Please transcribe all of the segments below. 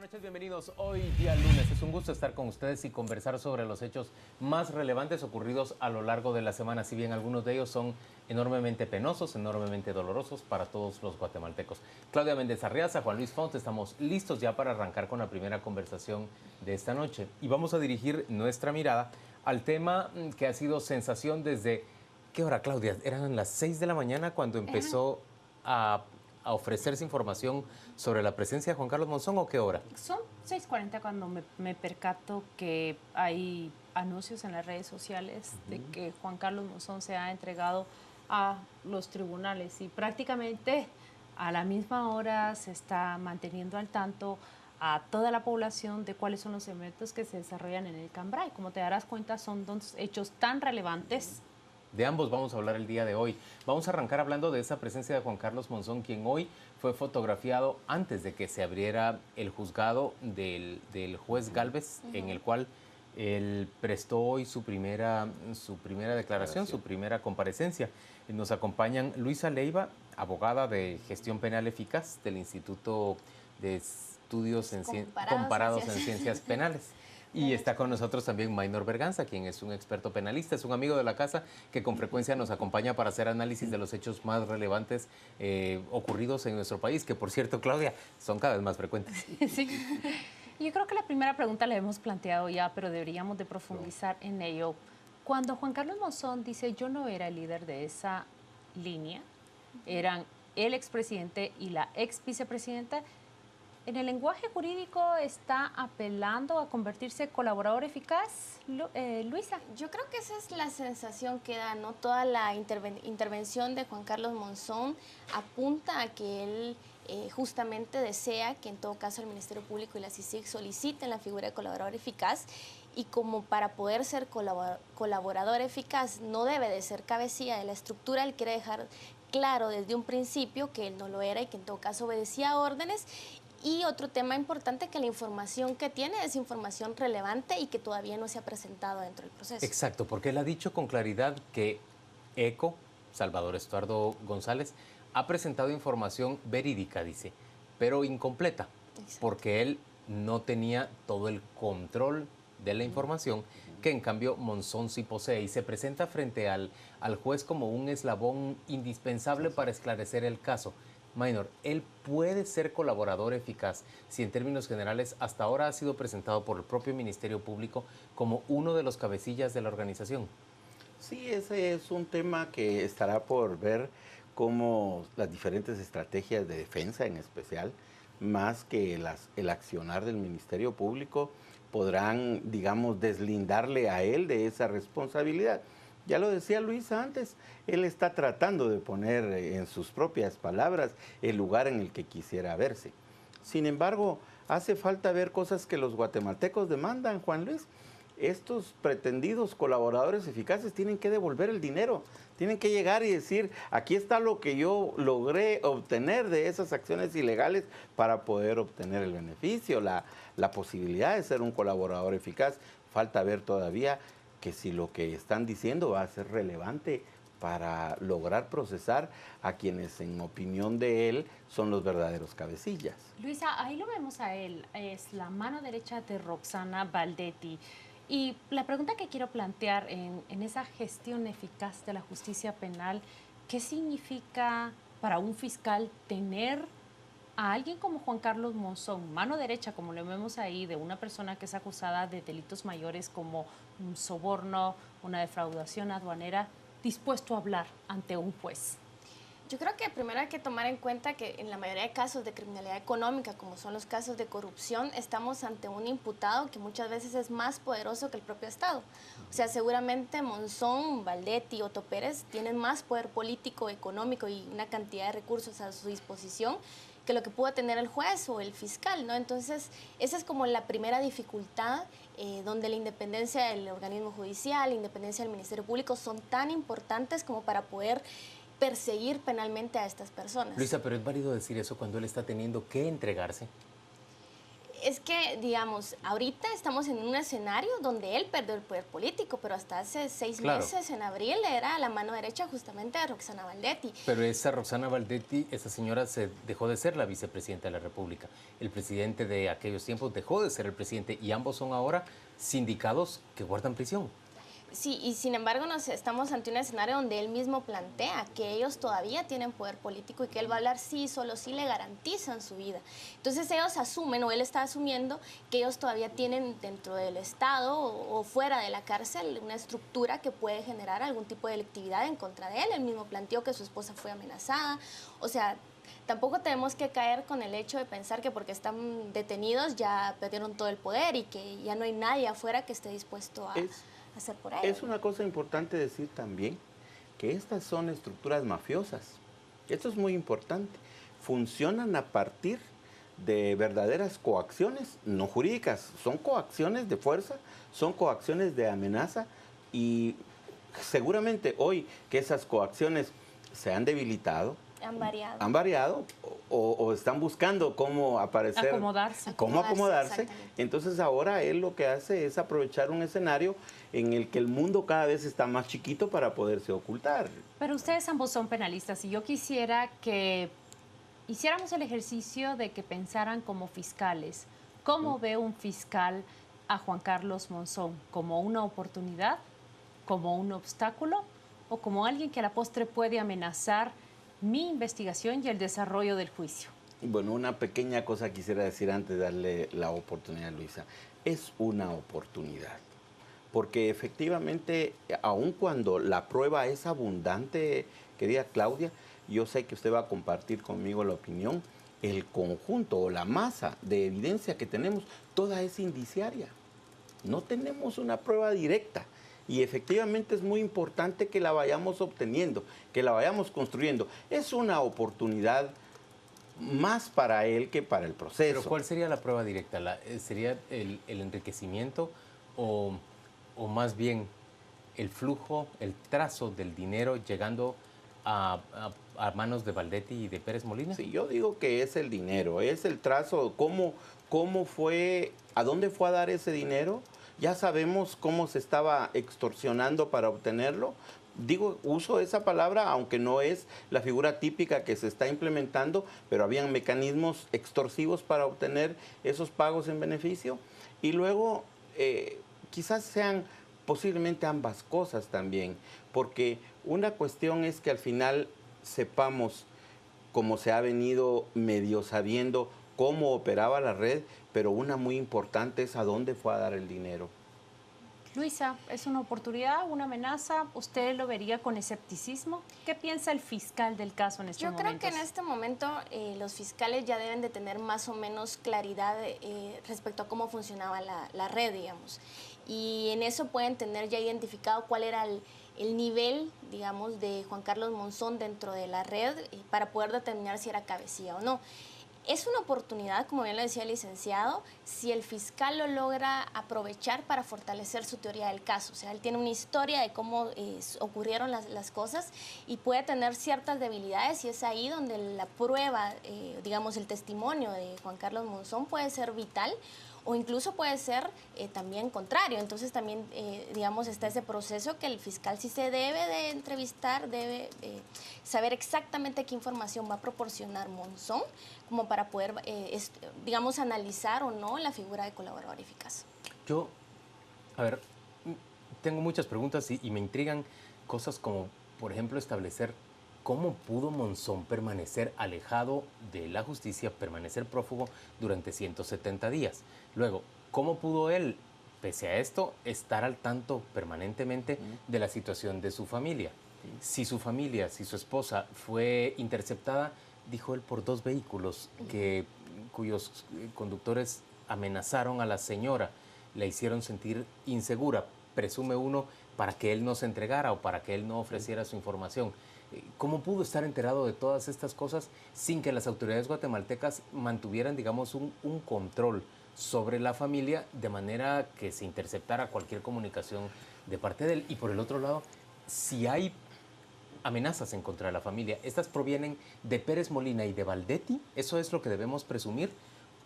Buenas noches, bienvenidos. Hoy día lunes es un gusto estar con ustedes y conversar sobre los hechos más relevantes ocurridos a lo largo de la semana. Si bien algunos de ellos son enormemente penosos, enormemente dolorosos para todos los guatemaltecos. Claudia Méndez Arriaza, Juan Luis Font, estamos listos ya para arrancar con la primera conversación de esta noche. Y vamos a dirigir nuestra mirada al tema que ha sido sensación desde... ¿Qué hora, Claudia? Eran las 6 de la mañana cuando empezó a ofrecerse información sobre la presencia de Juan Carlos Monzón, ¿o qué hora? Son 6:40 cuando me percato que hay anuncios en las redes sociales de que Juan Carlos Monzón se ha entregado a los tribunales y prácticamente a la misma hora se está manteniendo al tanto a toda la población de cuáles son los eventos que se desarrollan en el Cambrai. Como te darás cuenta, son dos hechos tan relevantes. De ambos vamos a hablar el día de hoy. Vamos a arrancar hablando de esa presencia de Juan Carlos Monzón, quien hoy fue fotografiado antes de que se abriera el juzgado del juez Gálvez, en el cual él prestó hoy su primera declaración, su primera comparecencia. Nos acompañan Luisa Leiva, abogada de gestión penal eficaz del Instituto de Estudios Comparados en Ciencias Penales. Y está con nosotros también Maynor Berganza, quien es un experto penalista, es un amigo de la casa que con frecuencia nos acompaña para hacer análisis de los hechos más relevantes ocurridos en nuestro país, que por cierto, Claudia, son cada vez más frecuentes. Sí. Yo creo que la primera pregunta la hemos planteado ya, pero deberíamos de profundizar en ello. Cuando Juan Carlos Monzón dice yo no era el líder de esa línea, eran el expresidente y la ex vicepresidenta, ¿en el lenguaje jurídico está apelando a convertirse en colaborador eficaz, Luisa? Yo creo que esa es la sensación que da, ¿no? Toda la intervención de Juan Carlos Monzón apunta a que él justamente desea que en todo caso el Ministerio Público y la CICIG soliciten la figura de colaborador eficaz, y como para poder ser colaborador eficaz no debe de ser cabecilla de la estructura, él quiere dejar claro desde un principio que él no lo era y que en todo caso obedecía órdenes. Y otro tema importante, que la información que tiene es información relevante y que todavía no se ha presentado dentro del proceso. Exacto, porque él ha dicho con claridad que ECO, Salvador Estuardo González, ha presentado información verídica, dice, pero incompleta, porque él no tenía todo el control de la información que en cambio Monzón sí posee, y se presenta frente al juez como un eslabón indispensable para esclarecer el caso. Maynor, ¿él puede ser colaborador eficaz si en términos generales hasta ahora ha sido presentado por el propio Ministerio Público como uno de los cabecillas de la organización? Sí, ese es un tema que estará por ver cómo las diferentes estrategias de defensa en especial, más que el accionar del Ministerio Público, podrán, digamos, deslindarle a él de esa responsabilidad. Ya lo decía Luisa antes, él está tratando de poner en sus propias palabras el lugar en el que quisiera verse. Sin embargo, hace falta ver cosas que los guatemaltecos demandan, Juan Luis. Estos pretendidos colaboradores eficaces tienen que devolver el dinero, tienen que llegar y decir, aquí está lo que yo logré obtener de esas acciones ilegales para poder obtener el beneficio, la posibilidad de ser un colaborador eficaz. Falta ver todavía que si lo que están diciendo va a ser relevante para lograr procesar a quienes en opinión de él son los verdaderos cabecillas. Luisa, ahí lo vemos a él, es la mano derecha de Roxana Valdetti. Y la pregunta que quiero plantear en esa gestión eficaz de la justicia penal, ¿qué significa para un fiscal tener a alguien como Juan Carlos Monzón, mano derecha, como lo vemos ahí, de una persona que es acusada de delitos mayores como un soborno, una defraudación aduanera, dispuesto a hablar ante un juez? Yo creo que primero hay que tomar en cuenta que en la mayoría de casos de criminalidad económica, como son los casos de corrupción, estamos ante un imputado que muchas veces es más poderoso que el propio Estado. O sea, seguramente Monzón, Valdetti, Otto Pérez tienen más poder político, económico y una cantidad de recursos a su disposición que lo que pudo tener el juez o el fiscal, ¿no? Entonces, esa es como la primera dificultad, donde la independencia del organismo judicial, la independencia del Ministerio Público son tan importantes como para poder perseguir penalmente a estas personas. Luisa, pero es válido decir eso cuando él está teniendo que entregarse. Es que, digamos, ahorita estamos en un escenario donde él perdió el poder político, pero hasta hace 6 meses, en abril, era la mano derecha justamente de Roxana Valdetti. Pero esa Roxana Valdetti, esa señora se dejó de ser la vicepresidenta de la República. El presidente de aquellos tiempos dejó de ser el presidente y ambos son ahora sindicados que guardan prisión. Sí, y sin embargo estamos ante un escenario donde él mismo plantea que ellos todavía tienen poder político y que él va a hablar sí, solo sí le garantizan su vida. Entonces ellos asumen, o él está asumiendo, que ellos todavía tienen dentro del Estado o fuera de la cárcel una estructura que puede generar algún tipo de delictividad en contra de él. Él mismo planteó que su esposa fue amenazada. O sea, tampoco tenemos que caer con el hecho de pensar que porque están detenidos ya perdieron todo el poder y que ya no hay nadie afuera que esté dispuesto a hacer por ellos. Es una cosa importante decir también que estas son estructuras mafiosas. Esto es muy importante. Funcionan a partir de verdaderas coacciones, no jurídicas, son coacciones de fuerza, son coacciones de amenaza y seguramente hoy que esas coacciones se han debilitado, han variado o están buscando cómo aparecer, cómo acomodarse. Entonces ahora él lo que hace es aprovechar un escenario en el que el mundo cada vez está más chiquito para poderse ocultar. Pero ustedes ambos son penalistas y yo quisiera que hiciéramos el ejercicio de que pensaran como fiscales. ¿Cómo ve un fiscal a Juan Carlos Monzón? ¿Como una oportunidad? ¿Como un obstáculo? ¿O como alguien que a la postre puede amenazar mi investigación y el desarrollo del juicio? Bueno, una pequeña cosa quisiera decir antes de darle la oportunidad a Luisa. Es una oportunidad, porque efectivamente, aun cuando la prueba es abundante, querida Claudia, yo sé que usted va a compartir conmigo la opinión, el conjunto o la masa de evidencia que tenemos, toda es indiciaria. No tenemos una prueba directa. Y efectivamente es muy importante que la vayamos obteniendo, que la vayamos construyendo. Es una oportunidad más para él que para el proceso. ¿Pero cuál sería la prueba directa? ¿Sería el enriquecimiento o más bien el flujo, el trazo del dinero llegando a manos de Valdetti y de Pérez Molina? Sí, yo digo que es el dinero, es el trazo, cómo fue, a dónde fue a dar ese dinero. Ya sabemos cómo se estaba extorsionando para obtenerlo. Digo, uso esa palabra, aunque no es la figura típica que se está implementando, pero habían mecanismos extorsivos para obtener esos pagos en beneficio. Y luego, quizás sean posiblemente ambas cosas también, porque una cuestión es que al final sepamos, como se ha venido medio sabiendo, cómo operaba la red, pero una muy importante es a dónde fue a dar el dinero. Luisa, ¿es una oportunidad, una amenaza? ¿Usted lo vería con escepticismo? ¿Qué piensa el fiscal del caso en este momento? Yo creo que en este momento los fiscales ya deben de tener más o menos claridad respecto a cómo funcionaba la red, digamos. Y en eso pueden tener ya identificado cuál era el nivel, digamos, de Juan Carlos Monzón dentro de la red para poder determinar si era cabecilla o no. Es una oportunidad, como bien lo decía el licenciado, si el fiscal lo logra aprovechar para fortalecer su teoría del caso. O sea, él tiene una historia de cómo ocurrieron las cosas y puede tener ciertas debilidades y es ahí donde la prueba, digamos, el testimonio de Juan Carlos Monzón puede ser vital o incluso puede ser también contrario. Entonces también, digamos, está ese proceso que el fiscal sí se debe de entrevistar, debe saber exactamente qué información va a proporcionar Monzón como para poder, digamos, analizar o no la figura de colaborador eficaz. Yo, a ver, tengo muchas preguntas y me intrigan cosas como, por ejemplo, establecer cómo pudo Monzón permanecer alejado de la justicia, permanecer prófugo durante 170 días. Luego, ¿cómo pudo él, pese a esto, estar al tanto permanentemente de la situación de su familia? Si su familia, si su esposa fue interceptada, dijo él, por 2 vehículos cuyos conductores amenazaron a la señora, la hicieron sentir insegura, presume uno, para que él no se entregara o para que él no ofreciera su información. ¿Cómo pudo estar enterado de todas estas cosas sin que las autoridades guatemaltecas mantuvieran, digamos, un control sobre la familia de manera que se interceptara cualquier comunicación de parte de él? Y por el otro lado, si hay amenazas en contra de la familia, ¿estas provienen de Pérez Molina y de Valdetti? ¿Eso es lo que debemos presumir?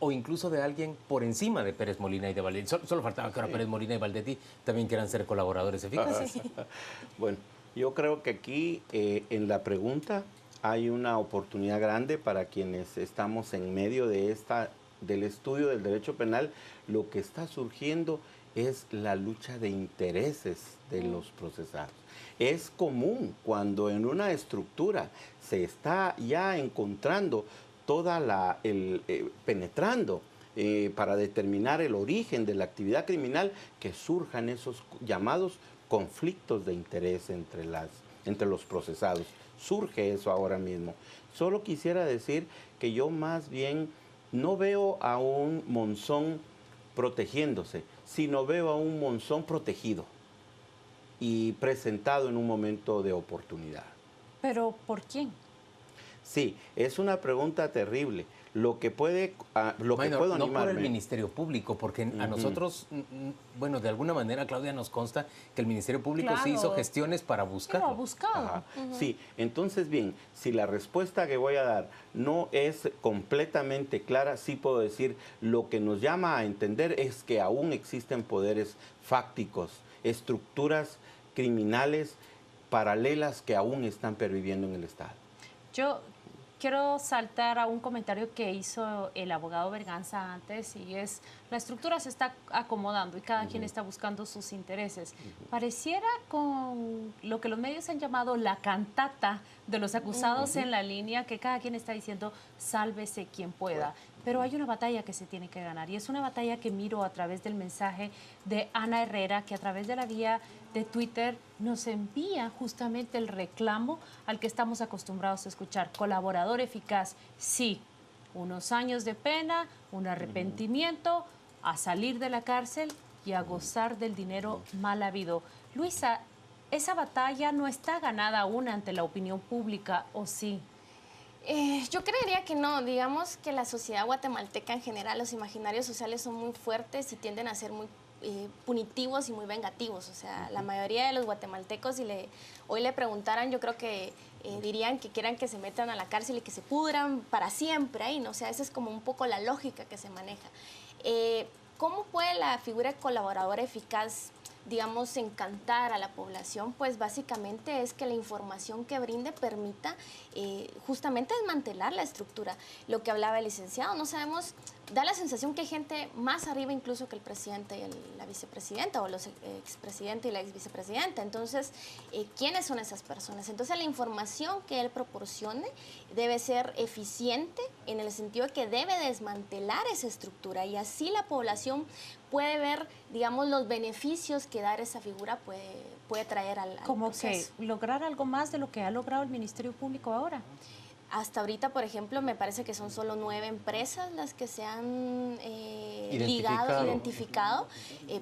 o incluso de alguien por encima de Pérez Molina y de Valdetti. Solo faltaba que ahora Pérez Molina y Valdetti también quieran ser colaboradores eficaces. Bueno, yo creo que aquí en la pregunta hay una oportunidad grande para quienes estamos en medio de del estudio del derecho penal. Lo que está surgiendo es la lucha de intereses de los procesados. Es común cuando en una estructura se está ya encontrando penetrando para determinar el origen de la actividad criminal, que surjan esos llamados conflictos de interés entre los procesados. Surge eso ahora mismo. Solo quisiera decir que yo más bien no veo a un Monzón protegiéndose, sino veo a un Monzón protegido y presentado en un momento de oportunidad. ¿Pero por quién? Sí, es una pregunta terrible. Lo que puedo No animarme. por el Ministerio Público, porque a nosotros, bueno, de alguna manera, Claudia, nos consta que el Ministerio Público sí hizo gestiones para buscarlo. Lo ha buscado. Ajá. Sí, entonces bien, si la respuesta que voy a dar no es completamente clara, sí puedo decir, lo que nos llama a entender es que aún existen poderes fácticos, estructuras criminales paralelas que aún están perviviendo en el Estado. Yo quiero saltar a un comentario que hizo el abogado Berganza antes, y es: la estructura se está acomodando y cada quien está buscando sus intereses. Pareciera con lo que los medios han llamado la cantata de los acusados en la línea, que cada quien está diciendo sálvese quien pueda. Pero hay una batalla que se tiene que ganar, y es una batalla que miro a través del mensaje de Ana Herrera, que a través de la vía de Twitter nos envía justamente el reclamo al que estamos acostumbrados a escuchar: colaborador eficaz, sí, unos años de pena, un arrepentimiento, a salir de la cárcel y a gozar del dinero mal habido. Luisa, ¿esa batalla no está ganada aún ante la opinión pública, o sí? Yo creería que no. Digamos que la sociedad guatemalteca en general, los imaginarios sociales son muy fuertes y tienden a ser muy punitivos y muy vengativos. O sea, la mayoría de los guatemaltecos, si hoy le preguntaran, yo creo que dirían que quieran que se metan a la cárcel y que se pudran para siempre ahí, ¿no? O sea, esa es como un poco la lógica que se maneja. ¿Cómo puede la figura de colaborador eficaz, digamos, encantar a la población? Pues básicamente es que la información que brinde permita justamente desmantelar la estructura. Lo que hablaba el licenciado, no sabemos, da la sensación que hay gente más arriba incluso que el presidente y la vicepresidenta, o los expresidente y la exvicepresidenta. Entonces, ¿quiénes son esas personas? Entonces, la información que él proporcione debe ser eficiente en el sentido de que debe desmantelar esa estructura, y así la población puede ver, digamos, los beneficios que dar esa figura puede traer al Como proceso. que lograr algo más de lo que ha logrado el Ministerio Público ahora. Hasta ahorita, por ejemplo, me parece que son solo 9 empresas las que se han identificado,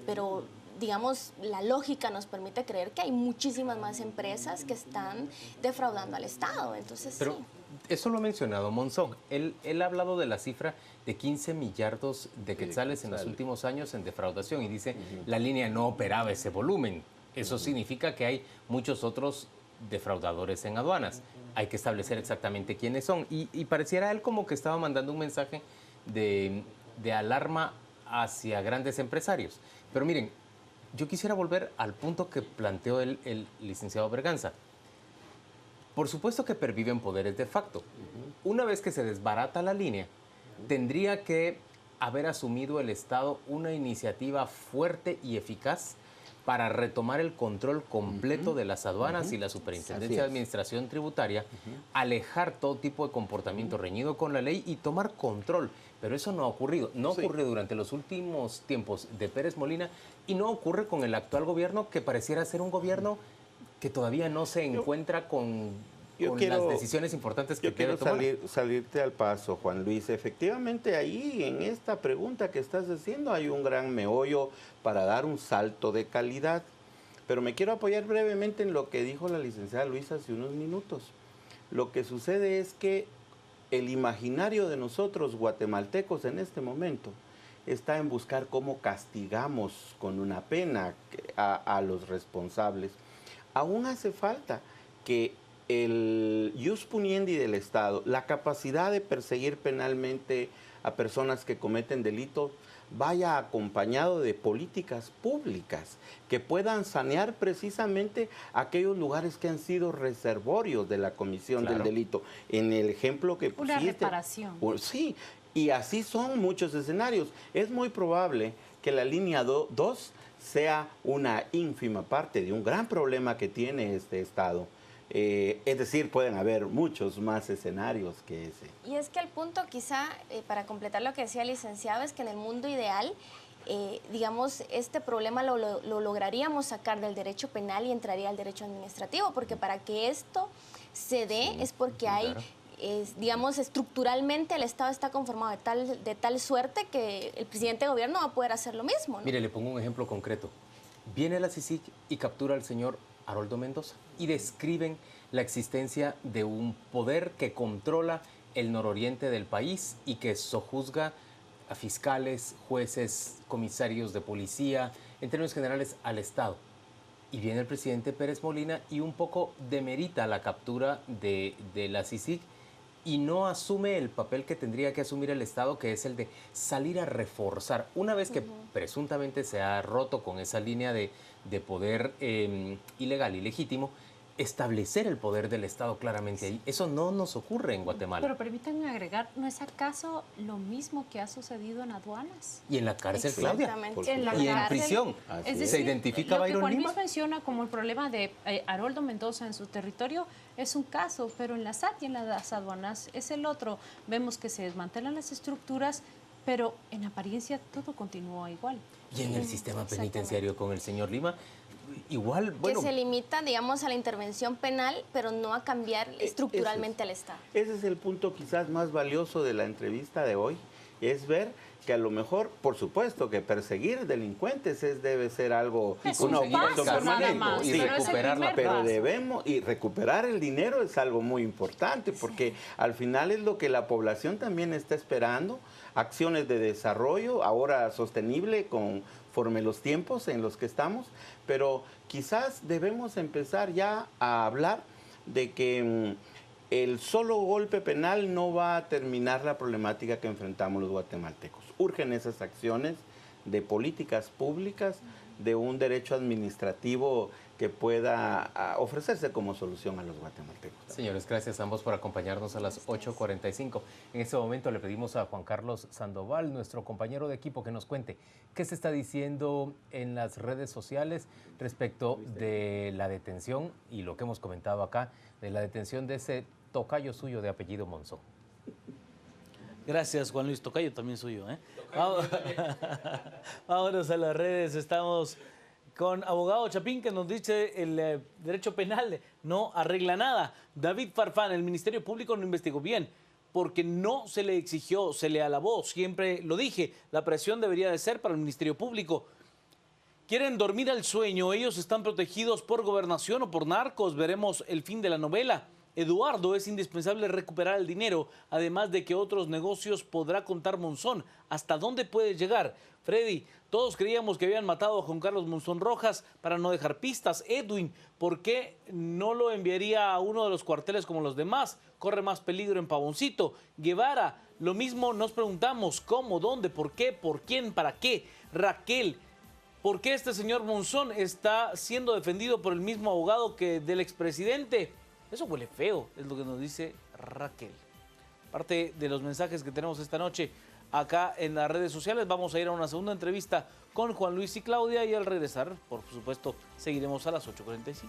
pero digamos, la lógica nos permite creer que hay muchísimas más empresas que están defraudando al Estado. Entonces, Pero sí. eso lo ha mencionado Monzón. Él ha hablado de la cifra de 15 millardos de quetzales en los últimos años en defraudación, y dice la línea no operaba ese volumen. Eso significa que hay muchos otros defraudadores en aduanas. Hay que establecer exactamente quiénes son. Y pareciera él como que estaba mandando un mensaje de alarma hacia grandes empresarios. Pero miren, yo quisiera volver al punto que planteó el licenciado Berganza. Por supuesto que perviven poderes de facto. Una vez que se desbarata la línea, tendría que haber asumido el Estado una iniciativa fuerte y eficaz para retomar el control completo de las aduanas y la Superintendencia de Administración Tributaria, alejar todo tipo de comportamiento reñido con la ley y tomar control. Pero eso no ha ocurrido. No ocurrió durante los últimos tiempos de Pérez Molina, y no ocurre con el actual gobierno, que pareciera ser un gobierno que todavía no se encuentra con las decisiones importantes que quiere tomar. Yo quiero salirte al paso, Juan Luis. Efectivamente, ahí en esta pregunta que estás haciendo hay un gran meollo para dar un salto de calidad. Pero me quiero apoyar brevemente en lo que dijo la licenciada Luisa hace unos minutos. Lo que sucede es que el imaginario de nosotros guatemaltecos en este momento está en buscar cómo castigamos con una pena a los responsables. Aún hace falta que el ius puniendi del Estado, la capacidad de perseguir penalmente a personas que cometen delitos, vaya acompañado de políticas públicas que puedan sanear precisamente aquellos lugares que han sido reservorios de la comisión del delito. En el ejemplo que pusiste. Una reparación. Sí, y así son muchos escenarios. Es muy probable que la línea 2 sea una ínfima parte de un gran problema que tiene este Estado. Es decir, pueden haber muchos más escenarios que ese. Y es que el punto quizá, para completar lo que decía el licenciado, es que en el mundo ideal, digamos, este problema lo lograríamos sacar del derecho penal y entraría al derecho administrativo, porque para que esto se dé es porque hay, digamos, estructuralmente el Estado está conformado de tal suerte que el presidente de gobierno va a poder hacer lo mismo, ¿no? Mire, le pongo un ejemplo concreto. Viene la CICIG y captura al señor Haroldo Mendoza y describen la existencia de un poder que controla el nororiente del país y que sojuzga a fiscales, jueces, comisarios de policía, en términos generales al Estado. Y viene el presidente Pérez Molina y un poco demerita la captura de la CICIG y no asume el papel que tendría que asumir el Estado, que es el de salir a reforzar. Una vez que presuntamente se ha roto con esa línea de poder ilegal y legítimo, establecer el poder del Estado claramente ahí. Eso no nos ocurre en Guatemala. Pero permítanme agregar, ¿no es acaso lo mismo que ha sucedido en aduanas? Y en la cárcel, Claudia. Exactamente. En la Y en cárcel. prisión. Es ¿Se decir, identifica lo que Byron Juan Luis Lima? menciona como el problema de Haroldo Mendoza en su territorio es un caso, pero en la SAT y en las aduanas es el otro. Vemos que se desmantelan las estructuras, pero en apariencia todo continúa igual. Y en el sistema penitenciario con el señor Lima, igual, bueno. Que se limita, digamos, a la intervención penal, pero no a cambiar estructuralmente al Estado. Ese es el punto quizás más valioso de la entrevista de hoy, es ver que a lo mejor, por supuesto, que perseguir delincuentes debe ser algo, Es una un paso obligación nada permanente. más, y pero es el recuperar la primer Pero paso. debemos, y recuperar el dinero es algo muy importante, porque al final es lo que la población también está esperando, acciones de desarrollo, ahora sostenible conforme los tiempos en los que estamos, pero quizás debemos empezar ya a hablar de que el solo golpe penal no va a terminar la problemática que enfrentamos los guatemaltecos. Urgen esas acciones de políticas públicas, de un derecho administrativo que pueda ofrecerse como solución a los guatemaltecos. Señores, gracias a ambos por acompañarnos a las 8:45. En este momento le pedimos a Juan Carlos Sandoval, nuestro compañero de equipo, que nos cuente qué se está diciendo en las redes sociales respecto de la detención y lo que hemos comentado acá, de la detención de ese tocayo suyo de apellido Monzón. Gracias, Juan Luis. Tocayo también suyo, ¿eh? Vámonos a las redes. Estamos con abogado Chapín, que nos dice el derecho penal no arregla nada. David Farfán, el Ministerio Público no investigó bien porque no se le exigió, se le alabó. Siempre lo dije, la presión debería de ser para el Ministerio Público. Quieren dormir al sueño, ellos están protegidos por gobernación o por narcos. Veremos el fin de la novela. Eduardo, es indispensable recuperar el dinero, además de que otros negocios podrá contar Monzón. ¿Hasta dónde puede llegar? Freddy, todos creíamos que habían matado a Juan Carlos Monzón Rojas para no dejar pistas. Edwin, ¿por qué no lo enviaría a uno de los cuarteles como los demás? Corre más peligro en Pavoncito. Guevara, lo mismo nos preguntamos, ¿cómo, dónde, por qué, por quién, para qué? Raquel, ¿por qué este señor Monzón está siendo defendido por el mismo abogado que del expresidente? Eso huele feo, es lo que nos dice Raquel. Parte de los mensajes que tenemos esta noche acá en las redes sociales. Vamos a ir a una segunda entrevista con Juan Luis y Claudia y al regresar, por supuesto, seguiremos a las 8:45.